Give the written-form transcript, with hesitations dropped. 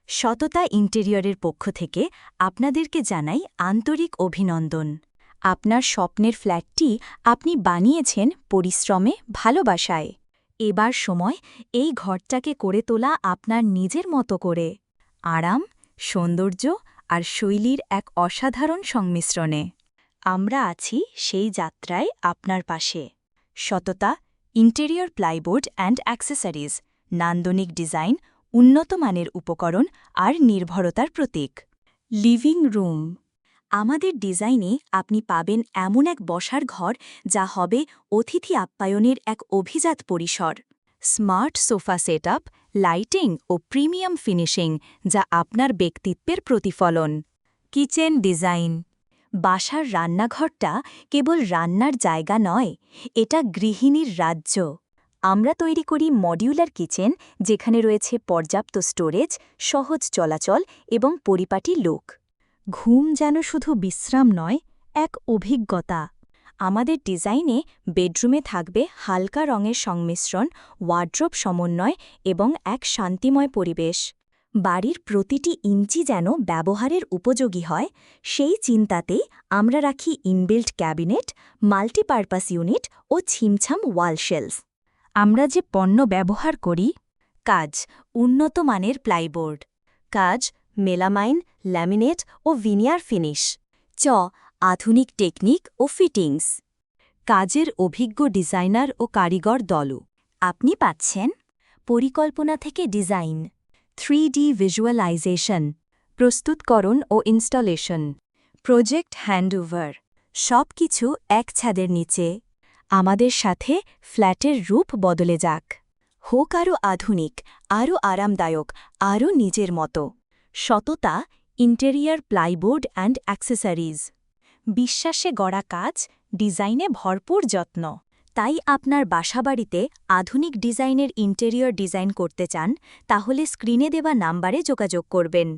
সততা ইন্টেরিয়রের পক্ষ থেকে আপনাদেরকে জানাই আন্তরিক অভিনন্দন। আপনার স্বপ্নের ফ্ল্যাটটি আপনি বানিয়েছেন পরিশ্রমে, ভালোবাসায়। এবার সময় এই ঘরটাকে করে তোলা আপনার নিজের মতো করে। আরাম, সৌন্দর্য আর শৈলীর এক অসাধারণ সংমিশ্রণে। আমরা আছি সেই যাত্রায় আপনার পাশে। সততা, ইন্টেরিয়র প্লাইবোর্ড অ্যান্ড অ্যাক্সেসরিজ, নান্দনিক ডিজাইন, উন্নত মানের উপকরণ আর নির্ভরতার প্রতীক। Living room. আমাদের ডিজাইনে আপনি পাবেন এমন এক বসার ঘর যা হবে অতিথি আপ্যায়নের এক অভিজাত পরিসর। স্মার্ট সোফা সেটআপ, লাইটিং ও প্রিমিয়াম ফিনিশিং যা আপনার ব্যক্তিত্বের প্রতিফলন। Kitchen design. বাসার রান্নাঘরটা কেবল রান্নার জায়গা নয়, এটা গৃহিণীর রাজ্য। আমরা তৈরি করি মডিউলার কিচেন, যেখানে রয়েছে পর্যাপ্ত স্টোরেজ, সহজ চলাচল এবং পরিপাটি লুক। ঘুম যেন শুধু বিশ্রাম নয়, এক অভিজ্ঞতা। আমাদের ডিজাইনে বেডরুমে থাকবে হালকা রঙের সংমিশ্রণ, ওয়ার্ড্রোব সমন্বয় এবং এক শান্তিময় পরিবেশ। বাড়ির প্রতিটি ইঞ্চি যেন ব্যবহারের উপযোগী হয়, সেই চিন্তাতেই আমরা রাখি ইনবিল্ট ক্যাবিনেট, মাল্টিপারপাস ইউনিট ও ছিমছাম ওয়াল শেলফ। আমরা যে পণ্য ব্যবহার করি, কাজ উন্নত মানের প্লাইবোর্ড, কাজ মেলামাইন, ল্যামিনেট ও ভিনিয়ার ফিনিশ, আধুনিক টেকনিক ও ফিটিংস, কাজের অভিজ্ঞ ডিজাইনার ও কারিগর দলও। আপনি পাচ্ছেন পরিকল্পনা থেকে ডিজাইন, 3D ভিজুয়ালাইজেশন, প্রস্তুতকরণ ও ইনস্টলেশন, প্রজেক্ট হ্যান্ডওভার, সব কিছু এক ছাদের নিচে। আমাদের সাথে ফ্ল্যাটের রূপ বদলে যাক, হোক আরও আধুনিক, আরও আরামদায়ক, আরও নিজের মতো। সততা, ইন্টেরিয়র প্লাইবোর্ড অ্যান্ড অ্যাক্সেসরিজ, বিশ্বাসে গড়া কাজ, ডিজাইনে ভরপুর যত্ন। তাই আপনার বাসাবাড়িতে আধুনিক ডিজাইনের ইন্টেরিয়র ডিজাইন করতে চান, তাহলে স্ক্রিনে দেওয়া নাম্বারে যোগাযোগ করবেন।